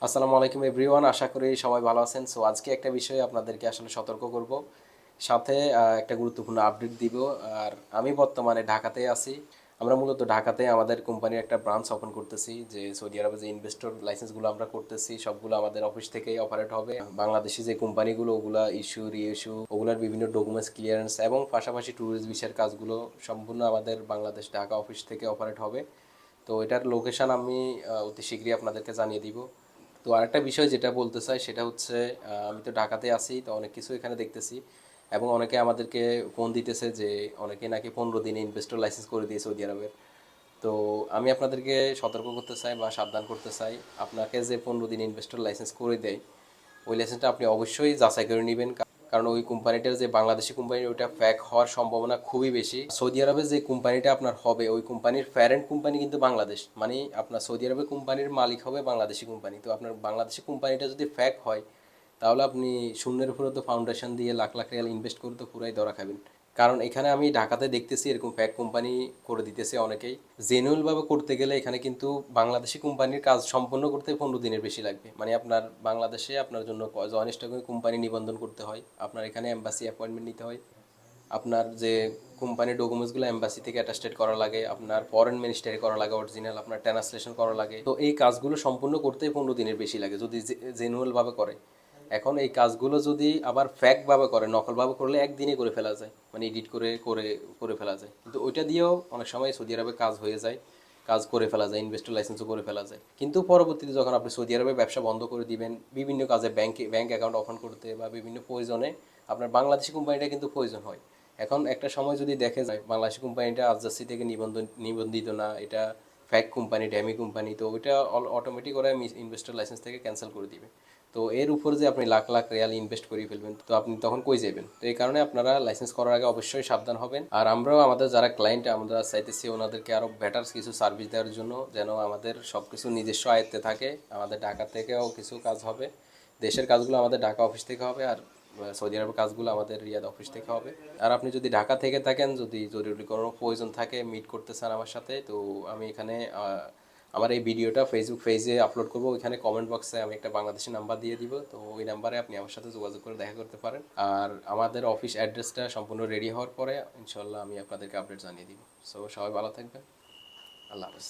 আসসালামু আলাইকুম এভরিওয়ান, আশা করি সবাই ভালো আছেন। সো আজকে একটা বিষয়ে আপনাদেরকে আসলে সতর্ক করব, সাথে একটা গুরুত্বপূর্ণ আপডেট দিব। আর আমি বর্তমানে ঢাকাতে আছি। আমরা মূলত ঢাকাতে আমাদের কোম্পানির একটা ব্রাঞ্চ ওপেন করতেছি। যে সৌদি আরবে যে ইনভেস্টর লাইসেন্সগুলো আমরা করতেছি সবগুলো আমাদের অফিস থেকেই অপারেট হবে। বাংলাদেশি যে কোম্পানিগুলো ওগুলা ইস্যু রিইস্যু ওগুলার বিভিন্ন ডকুমেন্টস ক্লিয়ারেন্স এবং পাশাপাশি ট্যুরিস্ট ভিসার কাজগুলো সম্পূর্ণ আমাদের বাংলাদেশ ঢাকা অফিস থেকে অপারেট হবে। তো এটার লোকেশন আমি অতি শীঘ্রই আপনাদেরকে জানিয়ে দিব। তো আরেকটা বিষয় যেটা বলতে চাই সেটা হচ্ছে, আমি তো ঢাকাতে আছি, তো অনেক কিছু এখানে দেখতেছি এবং অনেকে আমাদেরকে ফোন দিতেছে যে অনেকে নাকি 15 দিনে ইনভেস্টর লাইসেন্স করে দিয়েছে সৌদি আরবের। তো আমি আপনাদেরকে সতর্ক করতে চাই বা সাবধান করতে চাই, আপনাকে যে 15 দিনে ইনভেস্টর লাইসেন্স করে দেয় ওই লাইসেন্সটা আপনি অবশ্যই যাচাই করে নেবেন। কারণ ওই কোম্পানিটার যে বাংলাদেশি কোম্পানি ওইটা ফ্যাক হওয়ার সম্ভাবনা খুবই বেশি। সৌদি আরবে যে কোম্পানিটা আপনার হবে ওই কোম্পানির প্যারেন্ট কোম্পানি কিন্তু বাংলাদেশ, মানে আপনার সৌদি আরবের কোম্পানির মালিক হবে বাংলাদেশি কোম্পানি। তো আপনার বাংলাদেশি কোম্পানিটা যদি ফ্যাক হয় তাহলে আপনি শূন্যের উপরে তো ফাউন্ডেশন দিয়ে লাখ লাখ রিয়াল ইনভেস্ট করে তো পুরাই ধরা খাবেন। কারণ এখানে আমি ঢাকাতে দেখতেছি এরকম ফ্যাক কোম্পানি করে দিতেছে অনেকেই। জেনুইনভাবে করতে গেলে এখানে কিন্তু বাংলাদেশি কোম্পানির কাজ সম্পন্ন করতে 15 দিনের বেশি লাগবে। মানে আপনার বাংলাদেশে আপনার জন্য জয়েন স্টকে কোম্পানি নিবন্ধন করতে হয়, আপনার এখানে এম্বাসি অ্যাপয়েন্টমেন্ট নিতে হয়, আপনার যে কোম্পানির ডকুমেন্টসগুলো এম্বাসি থেকে অ্যাটাস্টেড করা লাগে, আপনার ফরেন মিনিস্টারি করা লাগে অরিজিনাল, আপনার ট্রান্সলেশন করা লাগে। তো এই কাজগুলো সম্পূর্ণ করতেই 15 দিনের বেশি লাগে যদি জেনুয়ালভাবে করে। এখন এই কাজগুলো যদি আবার ফ্যাকভাবে করে, নকলভাবে করলে একদিনে করে ফেলা যায়, মানে এডিট করে করে করে ফেলা যায়। কিন্তু ওইটা দিয়েও অনেক সময় সৌদি আরবে কাজ হয়ে যায়, কাজ করে ফেলা যায়, ইনভেস্টর লাইসেন্সও করে ফেলা যায়। কিন্তু পরবর্তীতে যখন আপনি সৌদি আরবে ব্যবসা বন্ধ করে দিবেন, বিভিন্ন কাজে ব্যাংক অ্যাকাউন্ট ওপেন করতে বা বিভিন্ন প্রয়োজনে আপনার বাংলাদেশি কোম্পানিটা কিন্তু প্রয়োজন হয়। এখন একটা সময় যদি দেখে যায় বাংলাদেশি কোম্পানিটা আজজাসি থেকে নিবন্ধিত না, এটা ফ্যাক কোম্পানি, ড্যামি কোম্পানি, তো ওইটা অটোমেটিক ওরা ইনভেস্টর লাইসেন্স থেকে ক্যান্সেল করে দিবে। তো এর উপর যে আপনি লাখ লাখ রিয়াল ইনভেস্ট করে ফেলবেন তো আপনি তখন কই যাবেন? তো এই কারণে আপনারা লাইসেন্স করার আগে অবশ্যই সাবধান হবেন। আর আমরাও আমাদের যারা ক্লায়েন্ট আমরা চাইতেছি ওনাদেরকে আরও বেটার কিছু সার্ভিস দেওয়ার জন্য, যেন আমাদের সব কিছু নিজস্ব আয়ত্তে থাকে। আমাদের ঢাকা থেকেও কিছু কাজ হবে, দেশের কাজগুলো আমাদের ঢাকা অফিস থেকে হবে, আর সৌদি আরবের কাজগুলো আমাদের রিয়াদ অফিস থেকে হবে। আর আপনি যদি ঢাকা থেকে থাকেন, যদি জরুরি কোনো প্রয়োজন থাকে, মিট করতে চান আমার সাথে, তো আমি এখানে আমার এই ভিডিওটা ফেসবুক পেজে আপলোড করবো, ওইখানে কমেন্ট বক্সে আমি একটা বাংলাদেশি নাম্বার দিয়ে দিব। তো ওই নাম্বারে আপনি আমার সাথে যোগাযোগ করে দেখা করতে পারেন। আর আমাদের অফিস অ্যাড্রেসটা সম্পূর্ণ রেডি হওয়ার পরে ইনশাল্লাহ আমি আপনাদেরকে আপডেট জানিয়ে দিব। সো সবাই ভালো থাকবেন। আল্লাহ হাফেজ।